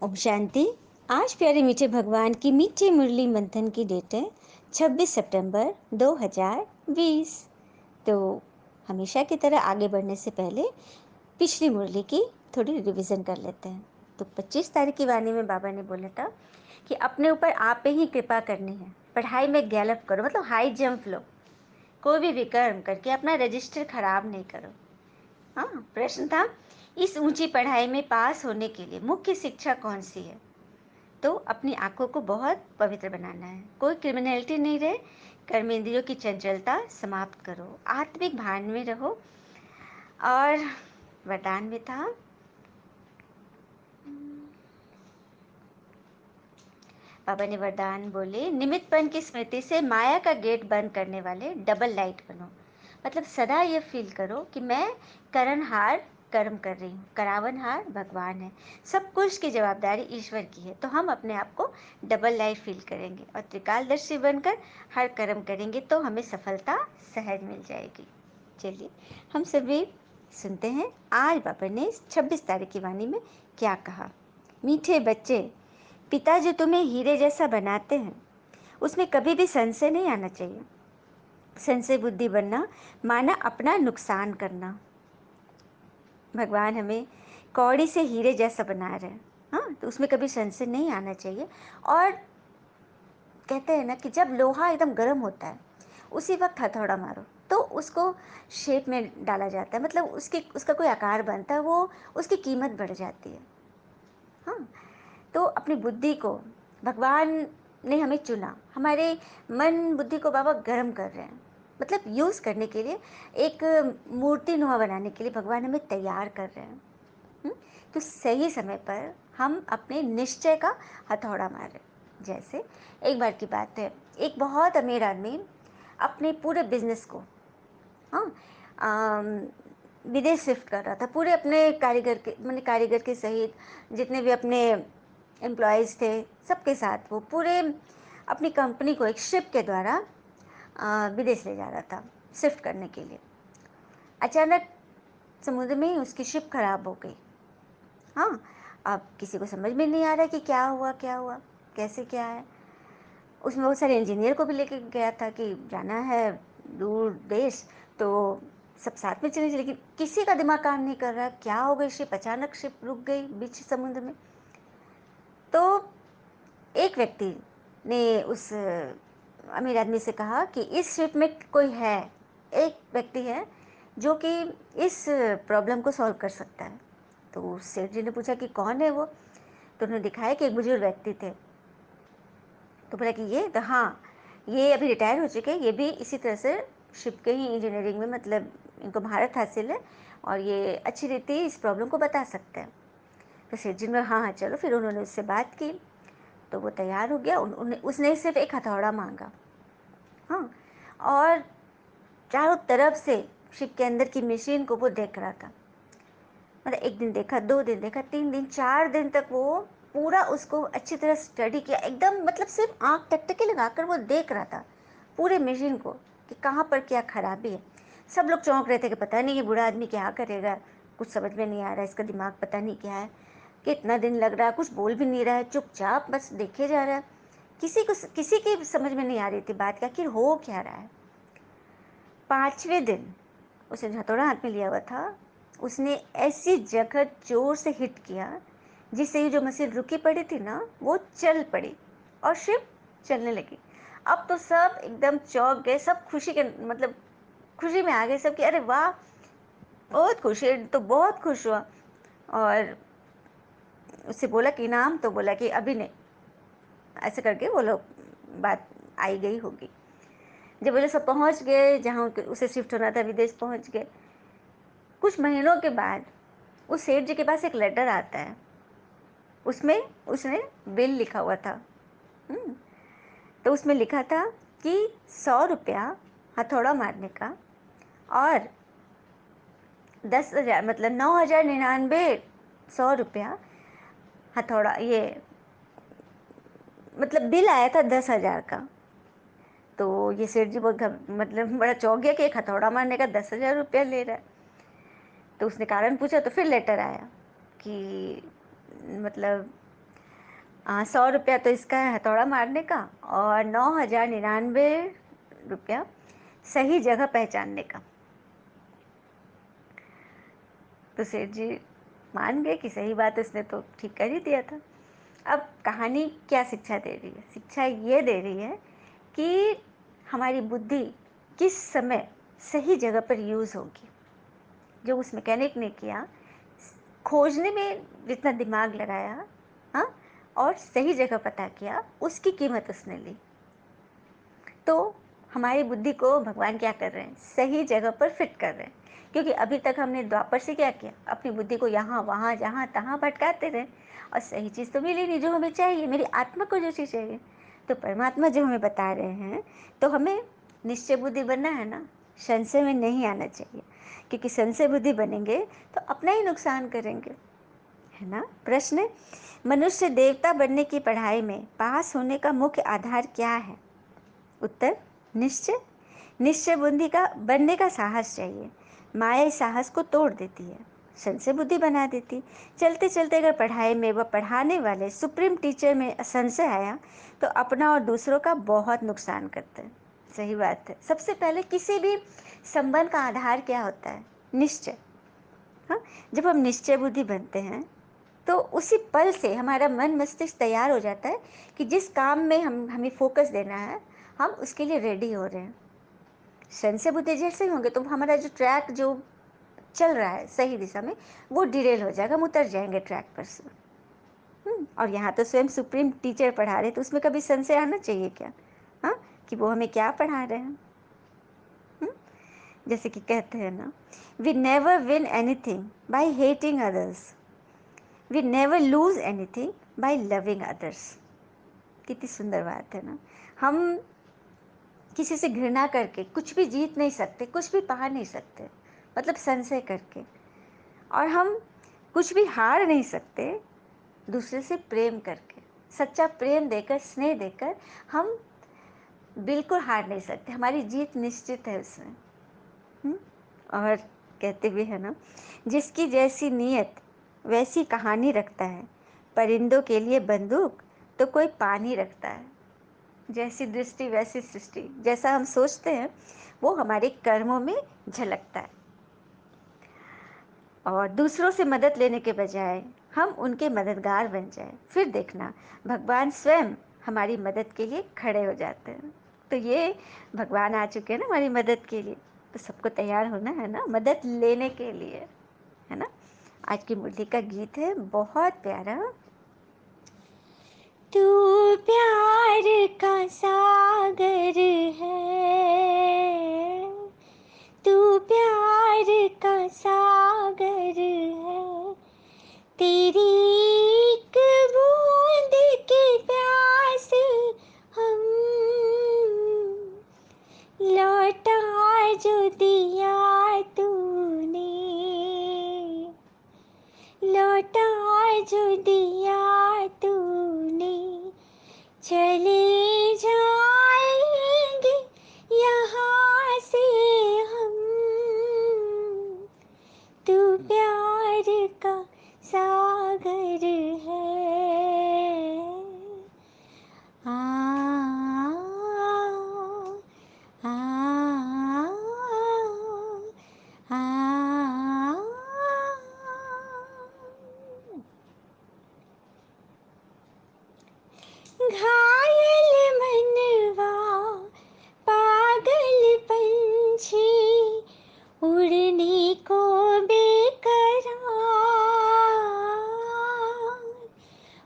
ओम शांति। आज प्यारे मीठे भगवान की मीठी मुरली मंथन की डेट है 26 सितंबर 2020। तो हमेशा की तरह आगे बढ़ने से पहले पिछली मुरली की थोड़ी रिवीजन कर लेते हैं। तो 25 तारीख की वाणी में बाबा ने बोला था कि अपने ऊपर आप पे ही कृपा करनी है, पढ़ाई में गैलप करो, मतलब हाई जंप लो, कोई भी विकर्म करके अपना रजिस्टर खराब नहीं करो। हाँ, प्रश्न था, इस ऊंची पढ़ाई में पास होने के लिए मुख्य शिक्षा कौन सी है? तो अपनी आंखों को बहुत पवित्र बनाना है, कोई क्रिमिनलिटी नहीं रहे, कर्मेंद्रियों की चंचलता समाप्त करो, आत्मिक भान में रहो। और वरदान में था, बाबा ने वरदान बोले, निमित्तपन की स्मृति से माया का गेट बंद करने वाले डबल लाइट बनो। मतलब सदा ये फील करो कि मैं करणहार कर्म कर रही हूँ, करावनहार भगवान है, सब कुछ की जवाबदारी ईश्वर की है। तो हम अपने आप को डबल लाइफ फील करेंगे और त्रिकालदर्शी बनकर हर कर्म करेंगे तो हमें सफलता सहज मिल जाएगी। चलिए हम सभी सुनते हैं आज बाबा ने 26 तारीख की वाणी में क्या कहा। मीठे बच्चे, पिता जो तुम्हें हीरे जैसा बनाते हैं उसमें कभी भी संशय नहीं आना चाहिए। संशय बुद्धि बनना माना अपना नुकसान करना। भगवान हमें कौड़ी से हीरे जैसा बना रहे हैं, हाँ, तो उसमें कभी संशय नहीं आना चाहिए। और कहते हैं ना कि जब लोहा एकदम गर्म होता है उसी वक्त हथौड़ा मारो तो उसको शेप में डाला जाता है, मतलब उसका कोई आकार बनता है, वो उसकी कीमत बढ़ जाती है। हाँ, तो अपनी बुद्धि को भगवान ने हमें चुना, हमारे मन बुद्धि को बाबा गर्म कर रहे हैं, मतलब यूज़ करने के लिए, एक मूर्ति नुमा बनाने के लिए भगवान हमें तैयार कर रहे हैं। हुँ? तो सही समय पर हम अपने निश्चय का हथौड़ा मारें। जैसे एक बार की बात है, एक बहुत अमीर आदमी अपने पूरे बिजनेस को, हाँ, विदेश शिफ्ट कर रहा था, पूरे अपने कारीगर के, मैंने कारीगर के सहित जितने भी अपने एम्प्लॉयज़ थे सबके साथ वो पूरे अपनी कंपनी को एक शिप के द्वारा विदेश ले जा रहा था शिफ्ट करने के लिए। अचानक समुद्र में ही उसकी शिप खराब हो गई। हाँ, अब किसी को समझ में नहीं आ रहा कि क्या हुआ, कैसे क्या है। उसमें बहुत सारे इंजीनियर को भी लेके गया था कि जाना है दूर देश, तो सब साथ में चले, लेकिन किसी का दिमाग काम नहीं कर रहा, क्या हो गई शिप, अचानक शिप रुक गई बीच समुद्र में। तो एक व्यक्ति ने उस अमीर आदमी से कहा कि इस शिप में कोई है, एक व्यक्ति है जो कि इस प्रॉब्लम को सॉल्व कर सकता है। तो उस सेठ जी ने पूछा कि कौन है वो, तो उन्होंने दिखाया कि एक बुजुर्ग व्यक्ति थे। तो बोला कि ये, तो हाँ, ये अभी रिटायर हो चुके हैं, ये भी इसी तरह से शिप के ही इंजीनियरिंग में, मतलब इनको महारत हासिल है और ये अच्छी रीति इस प्रॉब्लम को बता सकते हैं। तो सेठ जी ने हाँ हाँ चलो, फिर उन्होंने उससे बात की तो वो तैयार हो गया। उसने सिर्फ एक हथौड़ा मांगा, हाँ, और चारों तरफ से शिप के अंदर की मशीन को वो देख रहा था। मतलब एक दिन देखा, 2 दिन देखा, 3 दिन, 4 दिन तक वो पूरा उसको अच्छी तरह स्टडी किया, एकदम मतलब सिर्फ आँख टकटकी लगाकर वो देख रहा था पूरे मशीन को कि कहाँ पर क्या खराबी है। सब लोग चौंक रहे थे कि पता नहीं ये बूढ़ा आदमी क्या करेगा, कुछ समझ में नहीं आ रहा है, इसका दिमाग पता नहीं क्या है, कितना दिन लग रहा है, कुछ बोल भी नहीं रहा है, चुपचाप बस देखे जा रहा है। किसी की समझ में नहीं आ रही थी बात, कि आखिर हो क्या रहा है। 5वें दिन उसने हथौड़ा हाथ में लिया हुआ था, उसने ऐसी जगह जोर से हिट किया जिससे ये जो मशीन रुकी पड़ी थी ना वो चल पड़ी और शिप चलने लगी। अब तो सब एकदम चौंक गए, सब खुशी के, मतलब खुशी में आ गए सब कि अरे वाह, बहुत खुश है, तो बहुत खुश हुआ। और उससे बोला कि इनाम, तो बोला कि अभी नहीं, ऐसे करके वो लोग बात आई गई होगी। जब वो लोग सब पहुंच गए जहाँ उसे शिफ्ट होना था, विदेश पहुंच गए। कुछ महीनों के बाद उस सेठ जी के पास एक लेटर आता है, उसमें उसने बिल लिखा हुआ था। हम्म, तो उसमें लिखा था कि 100 रुपया हथौड़ा मारने का और 10,000, मतलब 9,099, 100 रुपया हथौड़ा, ये मतलब बिल आया था 10,000 का। तो ये सेठ जी बहुत मतलब बड़ा चौंक गया कि एक हथौड़ा मारने का 10,000 रुपया ले रहा है। तो उसने कारण पूछा तो फिर लेटर आया कि मतलब 100 रुपया तो इसका है हथौड़ा मारने का, और 9,099 रुपया सही जगह पहचानने का। तो सेठ जी मान गए कि सही बात, उसने तो ठीक कर ही दिया था। अब कहानी क्या शिक्षा दे रही है? शिक्षा ये दे रही है कि हमारी बुद्धि किस समय सही जगह पर यूज़ होगी। जो उस मैकेनिक ने किया, खोजने में जितना दिमाग लगाया, हाँ, और सही जगह पता किया, उसकी कीमत उसने ली। तो हमारी बुद्धि को भगवान क्या कर रहे हैं? सही जगह पर फिट कर रहे हैं। क्योंकि अभी तक हमने द्वापर से क्या किया? अपनी बुद्धि को यहाँ वहाँ जहाँ तहाँ भटकाते रहे, और सही चीज़ तो मिली नहीं जो हमें चाहिए, मेरी आत्मा को जो चीज़ चाहिए। तो परमात्मा जो हमें बता रहे हैं, तो हमें निश्चय बुद्धि बनना है ना, संशय में नहीं आना चाहिए। क्योंकि संशय बुद्धि बनेंगे तो अपना ही नुकसान करेंगे, है ना। प्रश्न: मनुष्य देवता बनने की पढ़ाई में पास होने का मुख्य आधार क्या है? उत्तर: निश्चय। निश्चय बुद्धि का बनने का साहस चाहिए। माया इस साहस को तोड़ देती है, संशय बुद्धि बना देती। चलते चलते अगर पढ़ाई में व पढ़ाने वाले सुप्रीम टीचर में संशय आया तो अपना और दूसरों का बहुत नुकसान करते हैं। सही बात है। सबसे पहले किसी भी संबंध का आधार क्या होता है? निश्चय। हाँ, जब हम निश्चय बुद्धि बनते हैं तो उसी पल से हमारा मन मस्तिष्क तैयार हो जाता है कि जिस काम में हमें फोकस देना है, हम उसके लिए रेडी हो रहे हैं। संशय बुद्धि जैसे ही होंगे तो हमारा जो ट्रैक जो चल रहा है सही दिशा में, वो डिरेल हो जाएगा, हम उतर जाएंगे ट्रैक पर से। और यहाँ तो स्वयं सुप्रीम टीचर पढ़ा रहे, तो उसमें कभी संशय आना चाहिए क्या? हाँ, कि वो हमें क्या पढ़ा रहे हैं। जैसे कि कहते हैं ना, we never win anything by hating others, we never lose anything by loving others. कितनी सुंदर बात है ना। हम किसी से घृणा करके कुछ भी जीत नहीं सकते, कुछ भी पा नहीं सकते, मतलब संशय करके। और हम कुछ भी हार नहीं सकते दूसरे से प्रेम करके। सच्चा प्रेम देकर, स्नेह देकर हम बिल्कुल हार नहीं सकते, हमारी जीत निश्चित है उसमें। और कहते भी है ना, जिसकी जैसी नीयत वैसी कहानी रखता है, परिंदों के लिए बंदूक तो कोई पानी रखता है। जैसी दृष्टि वैसी सृष्टि, जैसा हम सोचते हैं वो हमारे कर्मों में झलकता है। और दूसरों से मदद लेने के बजाय हम उनके मददगार बन जाए, फिर देखना भगवान स्वयं हमारी मदद के लिए खड़े हो जाते हैं। तो ये भगवान आ चुके हैं ना हमारी मदद के लिए, तो सबको तैयार होना है ना मदद लेने के लिए, है ना। आज की मुरली का गीत है बहुत प्यारा। तू प्यार का सागर है, तू प्यार का सागर है, तेरी एक बूंद की प्यास हम लौटा जो दिया तूने, लौटा जो दिया तूने, चले जाएंगे यहाँ से हम, तू प्यार का सागर है। आ, आ, आ, आ, घायल मनवा पागल पंछी उड़ने को बेकरार,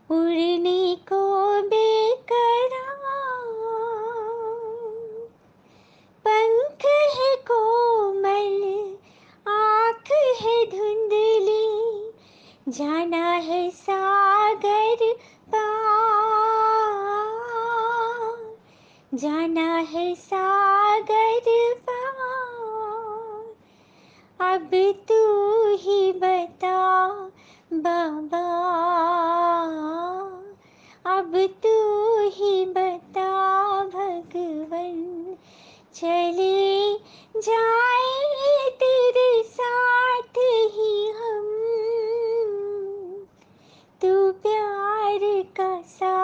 उड़ने को बेकरार, पंख है कोमल आँख है धुंधली, जाना है सागर पार, जाना है सागर पार। अब तू ही बता बाबा, अब तू ही बता भगवन, चले जाए तेरे साथ ही हम, तू प्यार का सा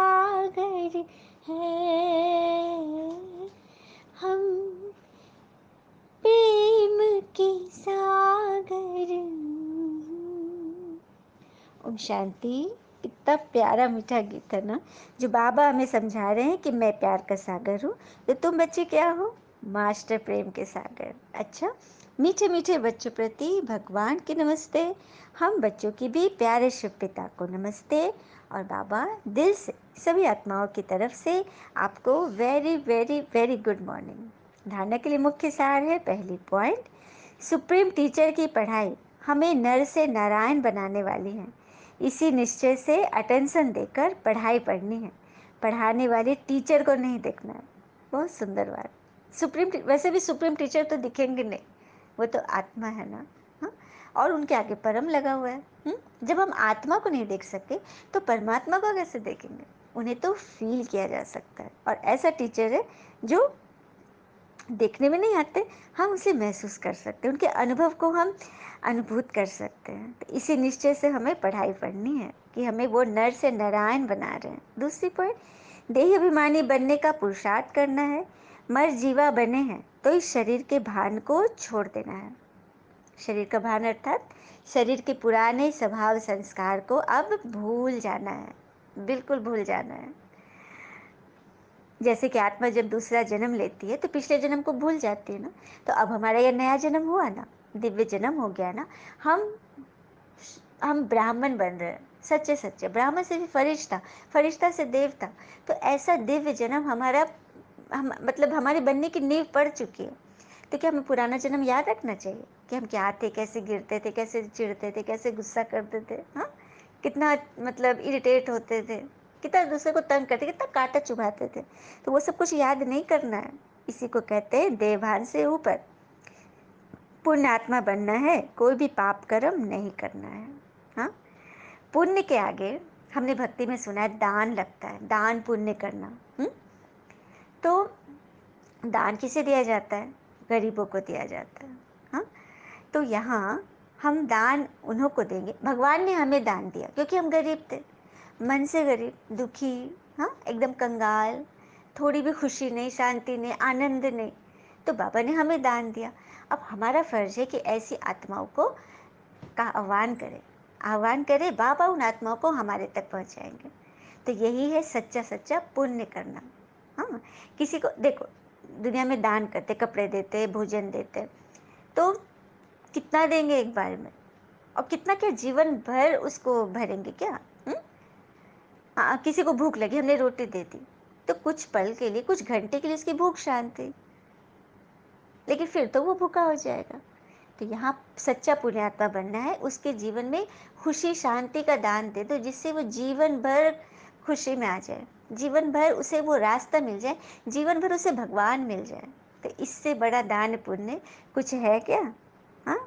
शांति। इतना प्यारा मीठा गीत है ना, जो बाबा हमें समझा रहे हैं कि मैं प्यार का सागर हूँ, तो तुम बच्चे क्या हो? मास्टर प्रेम के सागर। अच्छा, मीठे मीठे बच्चों प्रति भगवान की नमस्ते। हम बच्चों की भी प्यारे शिव पिता को नमस्ते। और बाबा दिल से सभी आत्माओं की तरफ से आपको very very very good morning. धारणा के लिए मुख्य सार है, पहली पॉइंट, सुप्रीम टीचर की पढ़ाई हमें नर से नारायण बनाने वाली है। इसी निश्चय से अटेंशन देकर पढ़ाई पढ़नी है, पढ़ाने वाले टीचर को नहीं देखना है। बहुत सुंदर बात। वैसे भी सुप्रीम टीचर तो दिखेंगे नहीं, वो तो आत्मा है ना। हाँ, और उनके आगे परम लगा हुआ है। जब हम आत्मा को नहीं देख सके तो परमात्मा को कैसे देखेंगे? उन्हें तो फील किया जा सकता है, और ऐसा टीचर है जो देखने में नहीं आते, हम उसे महसूस कर सकते हैं, उनके अनुभव को हम अनुभूत कर सकते हैं। तो इसी निश्चय से हमें पढ़ाई पढ़नी है कि हमें वो नर से नारायण बना रहे हैं। दूसरी पॉइंट, देह अभिमानी बनने का पुरुषार्थ करना है। मर जीवा बने हैं तो इस शरीर के भान को छोड़ देना है। शरीर का भान अर्थात शरीर के पुराने स्वभाव संस्कार को अब भूल जाना है, बिल्कुल भूल जाना है। जैसे कि आत्मा जब दूसरा जन्म लेती है तो पिछले जन्म को भूल जाती है ना। तो अब हमारा यह नया जन्म हुआ ना, दिव्य जन्म हो गया ना, हम ब्राह्मण बन रहे हैं, सच्चे सच्चे ब्राह्मण से भी फरिश्ता, फरिश्ता से देवता। तो ऐसा दिव्य जन्म हमारा, हम मतलब हमारे बनने की नींव पड़ चुकी है। तो क्या हमें पुराना जन्म याद रखना चाहिए कि हम क्या थे, कैसे गिरते थे, कैसे चिढ़ते थे, कैसे गुस्सा करते थे, हाँ, कितना मतलब इरिटेट होते थे, कितना दूसरे को तंग करते, कितना कांटा चुभाते थे। तो वो सब कुछ याद नहीं करना है। इसी को कहते हैं देवभान से ऊपर पुण्य आत्मा बनना है, कोई भी पाप कर्म नहीं करना है। हाँ, पुण्य के आगे हमने भक्ति में सुना है दान लगता है, दान पुण्य करना। तो दान किसे दिया जाता है? गरीबों को दिया जाता है। हाँ, तो यहाँ हम दान उन्हों को देंगे। भगवान ने हमें दान दिया क्योंकि हम गरीब थे, मन से गरीब, दुखी, हाँ, एकदम कंगाल, थोड़ी भी खुशी नहीं, शांति नहीं, आनंद नहीं। तो बाबा ने हमें दान दिया। अब हमारा फर्ज है कि ऐसी आत्माओं को का आह्वान करे, बाबा उन आत्माओं को हमारे तक पहुंचाएंगे। तो यही है सच्चा सच्चा पुण्य करना। हाँ, किसी को देखो, दुनिया में दान करते, कपड़े देते, भोजन देते, तो कितना देंगे एक बार में, और कितना क्या जीवन भर उसको भरेंगे क्या? हाँ, किसी को भूख लगी, हमने रोटी दे दी, तो कुछ पल के लिए, कुछ घंटे के लिए उसकी भूख शांत थी, लेकिन फिर तो वो भूखा हो जाएगा। तो यहाँ सच्चा पुण्यात्मा बनना है, उसके जीवन में खुशी शांति का दान दे दो, जिससे वो जीवन भर खुशी में आ जाए, जीवन भर उसे वो रास्ता मिल जाए, जीवन भर उसे भगवान मिल जाए। तो इससे बड़ा दान पुण्य कुछ है क्या? हाँ,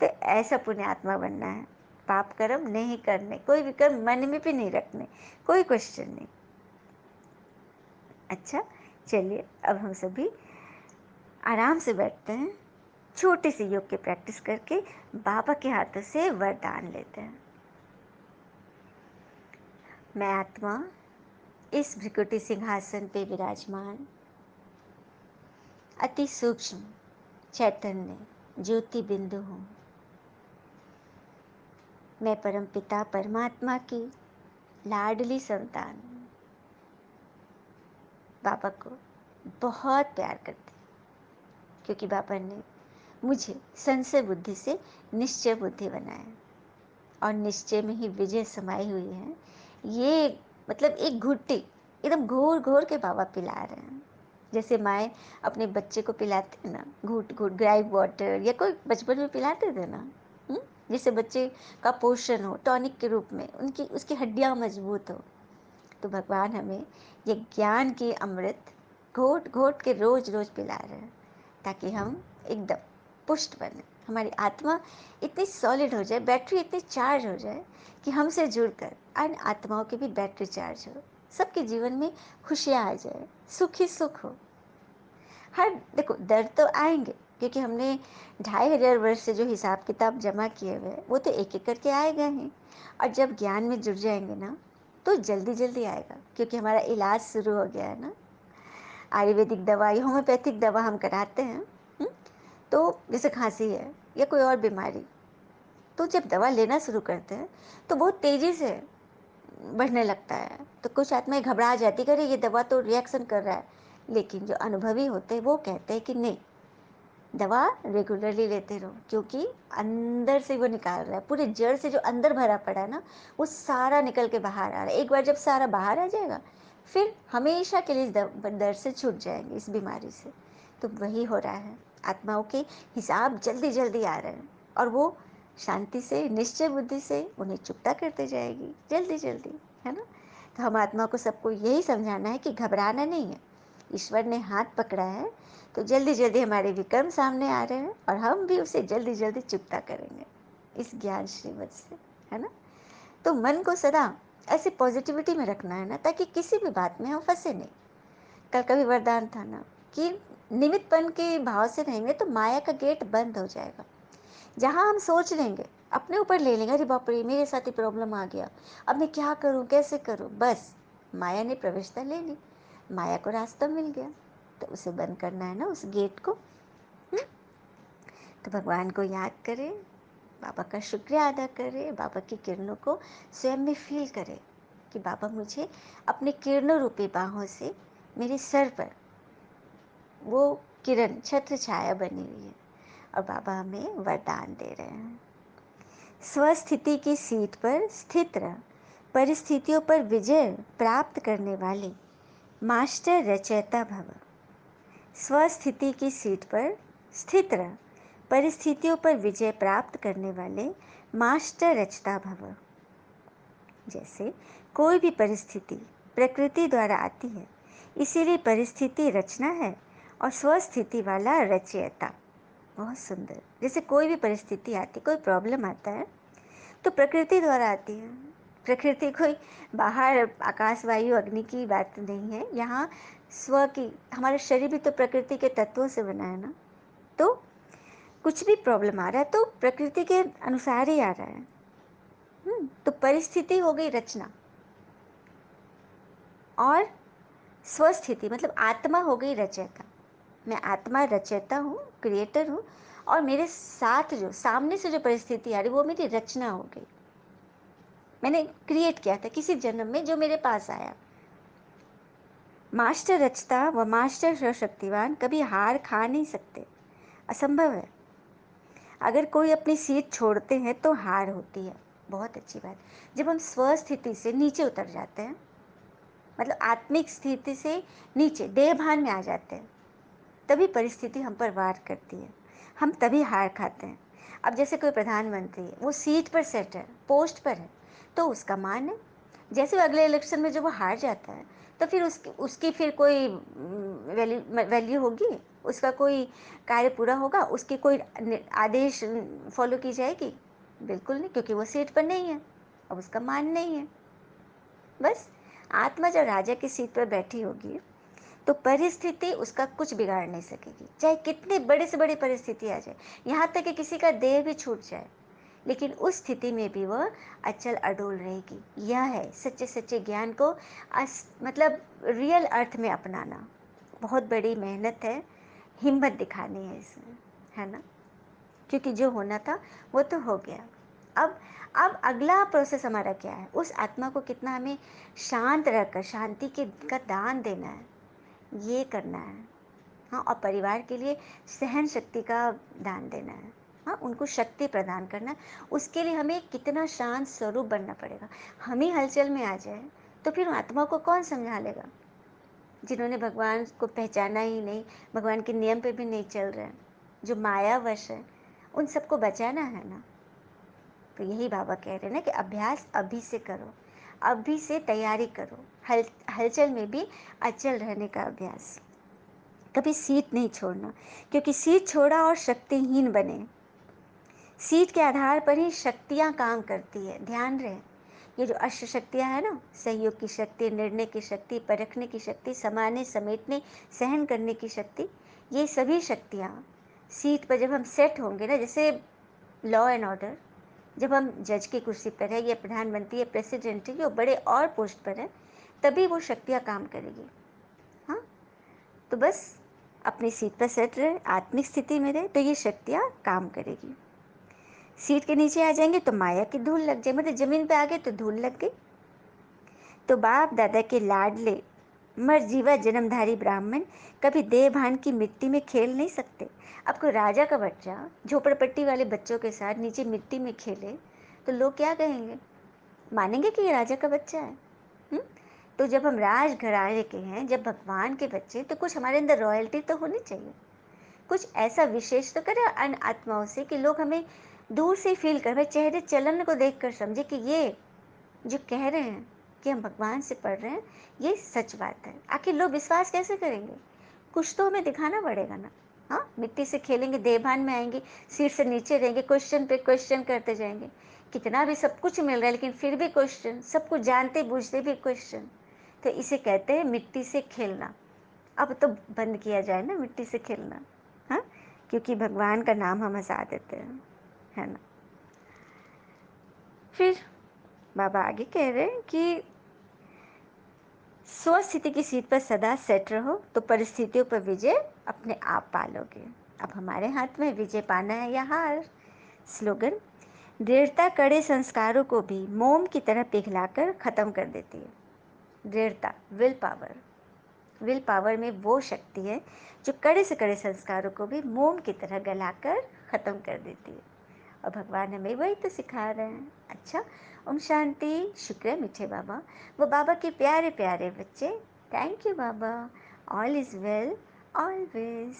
तो ऐसा पुण्यात्मा बनना है, पाप कर्म नहीं करने, कोई भी कर्म मन में भी नहीं रखने, कोई क्वेश्चन नहीं। अच्छा, चलिए अब हम सभी आराम से बैठते हैं, छोटे से योग की प्रैक्टिस करके बाबा के हाथों से वरदान लेते हैं। मैं आत्मा इस भृकुटी सिंहासन पे विराजमान अति सूक्ष्म चैतन्य ज्योति बिंदु हूँ। मैं परमपिता परमात्मा की लाडली संतान हूँ। बाबा को बहुत प्यार करती हूँ, क्योंकि बाबा ने मुझे संशय बुद्धि से निश्चय बुद्धि बनाया, और निश्चय में ही विजय समाई हुई है। ये मतलब एक घुट्टी एकदम घोर घोर के बाबा पिला रहे हैं, जैसे माएँ अपने बच्चे को पिलाते हैं ना, घूट घूट ग्राइप वाटर, या कोई बचपन में पिलाते थे ना, जिससे बच्चे का पोषण हो, टॉनिक के रूप में उनकी उसकी हड्डियाँ मजबूत हो। तो भगवान हमें ये ज्ञान की अमृत घोट घोट के रोज रोज पिला रहे हैं, ताकि हम एकदम पुष्ट बने, हमारी आत्मा इतनी सॉलिड हो जाए, बैटरी इतनी चार्ज हो जाए कि हमसे जुड़कर अन्य आत्माओं की भी बैटरी चार्ज हो, सबके जीवन में खुशियाँ आ जाए, सुख ही सुख हो। हर देखो दर्द तो आएंगे, क्योंकि हमने 2500 वर्ष से जो हिसाब किताब जमा किए हुए वो तो एक एक करके आए गए हैं, और जब ज्ञान में जुड़ जाएंगे ना तो जल्दी जल्दी आएगा, क्योंकि हमारा इलाज शुरू हो गया है ना। आयुर्वेदिक दवा या होम्योपैथिक दवा हम कराते हैं, तो जैसे खांसी है या कोई और बीमारी, तो जब दवा लेना शुरू करते हैं तो बहुत तेज़ी से बढ़ने लगता है। तो कुछ आत्माएँ घबरा जाती कि अरे ये दवा तो रिएक्शन कर रहा है। लेकिन जो अनुभवी होते हैं वो कहते हैं कि नहीं, दवा रेगुलरली लेते रहो, क्योंकि अंदर से वो निकाल रहा है, पूरे जड़ से जो अंदर भरा पड़ा है ना, वो सारा निकल के बाहर आ रहा है। एक बार जब सारा बाहर आ जाएगा, फिर हमेशा के लिए इस दर्द से छूट जाएंगे, इस बीमारी से। तो वही हो रहा है, आत्माओं के हिसाब जल्दी जल्दी आ रहे हैं, और वो शांति से, निश्चय बुद्धि से उन्हें चुकता करते जाएगी जल्दी जल्दी, है ना। तो हम आत्मा को सबको यही समझाना है कि घबराना नहीं है, ईश्वर ने हाथ पकड़ा है, तो जल्दी जल्दी हमारे विक्रम सामने आ रहे हैं और हम भी उसे जल्दी जल्दी चुकता करेंगे इस ज्ञान श्रीमत से, है ना। तो मन को सदा ऐसे पॉजिटिविटी में रखना है ना, ताकि किसी भी बात में हम फंसे नहीं। कल का भी वरदान था ना कि निमित्तपन के भाव से रहेंगे तो माया का गेट बंद हो जाएगा। जहाँ हम सोच लेंगे, अपने ऊपर ले लेंगे, अरे बाप रे मेरे साथ ही प्रॉब्लम आ गया, अब मैं क्या करूँ, कैसे करूँ, बस माया ने प्रवेशता ले ली, माया को रास्ता मिल गया। तो उसे बंद करना है ना, उस गेट को। तो भगवान को याद करें, बाबा का शुक्रिया अदा करें, बाबा की किरणों को स्वयं में फील करें कि बाबा मुझे अपने किरणों रूपी बाहों से मेरे सर पर वो किरण छत्र छाया बनी हुई है, और बाबा हमें वरदान दे रहे हैं। स्वस्थिति की सीट पर स्थित रह, परिस्थितियों पर विजय प्राप्त करने वाले मास्टर रचयिता भव। स्वस्थिति की सीट पर स्थित रह, परिस्थितियों पर विजय प्राप्त करने वाले मास्टर रचता भव। जैसे कोई भी परिस्थिति प्रकृति द्वारा आती है, इसीलिए परिस्थिति रचना है और स्वस्थिति वाला रचयिता। बहुत सुंदर। जैसे कोई भी परिस्थिति आती, कोई प्रॉब्लम आता है, तो प्रकृति द्वारा आती है। प्रकृति कोई बाहर आकाश वायु अग्नि की बात नहीं है, यहाँ स्व की। हमारा शरीर भी तो प्रकृति के तत्वों से बना है ना। तो कुछ भी प्रॉब्लम आ रहा है तो प्रकृति के अनुसार ही आ रहा है। तो परिस्थिति हो गई रचना, और स्वस्थिति मतलब आत्मा हो गई रचयिता। मैं आत्मा रचयिता हूँ, क्रिएटर हूँ, और मेरे साथ जो सामने से जो परिस्थिति आ रही वो मेरी रचना हो गई। मैंने क्रिएट किया था किसी जन्म में, जो मेरे पास आया। मास्टर रचता व मास्टर सर्वशक्तिवान कभी हार खा नहीं सकते, असंभव है। अगर कोई अपनी सीट छोड़ते हैं तो हार होती है। बहुत अच्छी बात। जब हम स्वस्थिति से नीचे उतर जाते हैं, मतलब आत्मिक स्थिति से नीचे देह भान में आ जाते हैं, तभी परिस्थिति हम पर वार करती है, हम तभी हार खाते हैं। अब जैसे कोई प्रधानमंत्री है, वो सीट पर सेट है, पोस्ट पर है, तो उसका मान है। जैसे वो अगले इलेक्शन में जब वो हार जाता है, तो फिर उसकी उसकी फिर कोई वैल्यू होगी, उसका कोई कार्य पूरा होगा, उसकी कोई आदेश फॉलो की जाएगी? बिल्कुल नहीं, क्योंकि वो सीट पर नहीं है, अब उसका मान नहीं है। बस आत्मा जब राजा की सीट पर बैठी होगी, तो परिस्थिति उसका कुछ बिगाड़ नहीं सकेगी, चाहे कितनी बड़ी से बड़ी परिस्थिति आ जाए, यहाँ तक कि किसी का देह भी छूट जाए, लेकिन उस स्थिति में भी वह अचल अडोल रहेगी। यह है सच्चे सच्चे ज्ञान को मतलब रियल अर्थ में अपनाना। बहुत बड़ी मेहनत है, हिम्मत दिखानी है इसमें, है ना। क्योंकि जो होना था वो तो हो गया। अब अब अगला प्रोसेस हमारा क्या है, उस आत्मा को कितना हमें शांत रहकर शांति के का दान देना है, ये करना है। हाँ, और परिवार के लिए सहन शक्ति का दान देना है। हाँ, उनको शक्ति प्रदान करना है। उसके लिए हमें कितना शांत स्वरूप बनना पड़ेगा। हम ही हलचल में आ जाए तो फिर आत्मा को कौन समझा लेगा। जिन्होंने भगवान को पहचाना ही नहीं, भगवान के नियम पे भी नहीं चल रहे हैं, जो मायावश है, उन सबको बचाना है ना। तो यही बाबा कह रहे हैं ना कि अभ्यास अभी से करो, अभी से तैयारी करो, हलचल में भी अचल रहने का अभ्यास। कभी सीट नहीं छोड़ना, क्योंकि सीट छोड़ा और शक्तिहीन बने। सीट के आधार पर ही शक्तियाँ काम करती है, ध्यान रहे। ये जो अष्ट शक्तियाँ हैं ना, सहयोग की शक्ति, निर्णय की शक्ति, परखने की शक्ति, समाने समेटने सहन करने की शक्ति, ये सभी शक्तियाँ सीट पर जब हम सेट होंगे ना, जैसे लॉ एंड ऑर्डर, जब हम जज की कुर्सी पर है, या प्रधानमंत्री या प्रेसिडेंट है, या बड़े और पोस्ट पर है, तभी वो शक्तियाँ काम करेगी। हाँ, तो बस अपनी सीट पर सेट रहे, आत्मिक स्थिति में रहे, तो ये शक्तियाँ काम करेगी। सीट के नीचे आ जाएंगे तो माया की धूल लग जाए, मतलब जमीन पे आ गए तो धूल लग गई। तो बाप दादा के लाडले मरजीवा जन्मधारी ब्राह्मण कभी देह भान की मिट्टी में खेल नहीं सकते। अब कोई राजा का बच्चा झोपड़पट्टी वाले बच्चों के साथ नीचे मिट्टी में खेले तो लोग क्या कहेंगे? मानेंगे कि ये राजा का बच्चा है? हुँ? तो जब हम राजघराने के हैं, जब भगवान के बच्चे, तो कुछ हमारे अंदर रॉयल्टी तो होनी चाहिए। कुछ ऐसा विशेष तो करें अन्य आत्माओं से कि लोग हमें दूर से फील कर, भाई चेहरे चलन को देखकर समझे कि ये जो कह रहे हैं कि हम भगवान से पढ़ रहे हैं, ये सच बात है। आखिर लोग विश्वास कैसे करेंगे? कुछ तो हमें दिखाना पड़ेगा ना। हाँ, मिट्टी से खेलेंगे, देहभान में आएंगे, सीट से नीचे रहेंगे, क्वेश्चन पे क्वेश्चन करते जाएंगे। कितना भी सब कुछ मिल रहा है लेकिन फिर भी क्वेश्चन, सब कुछ जानते बूझते भी क्वेश्चन। तो इसे कहते हैं मिट्टी से खेलना। अब तो बंद किया जाए ना मिट्टी से खेलना। हाँ, क्योंकि भगवान का नाम हम हंसा देते हैं, है ना। फिर बाबा आगे कह रहे हैं कि स्वस्थिति की सीट पर सदा सेट रहो तो परिस्थितियों पर विजय अपने आप पालोगे। अब हमारे हाथ में विजय पाना है या हार। स्लोगन: दृढ़ता कड़े संस्कारों को भी मोम की तरह पिघलाकर खत्म कर देती है। दृढ़ता, विल पावर। विल पावर में वो शक्ति है जो कड़े से कड़े संस्कारों को भी मोम की तरह गलाकर खत्म कर देती है। और भगवान हमें वही तो सिखा रहे हैं। अच्छा, ओम शांति। शुक्र है मीठे बाबा, वो बाबा के प्यारे प्यारे बच्चे। थैंक यू बाबा। All is well always.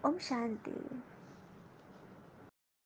ओम शांति।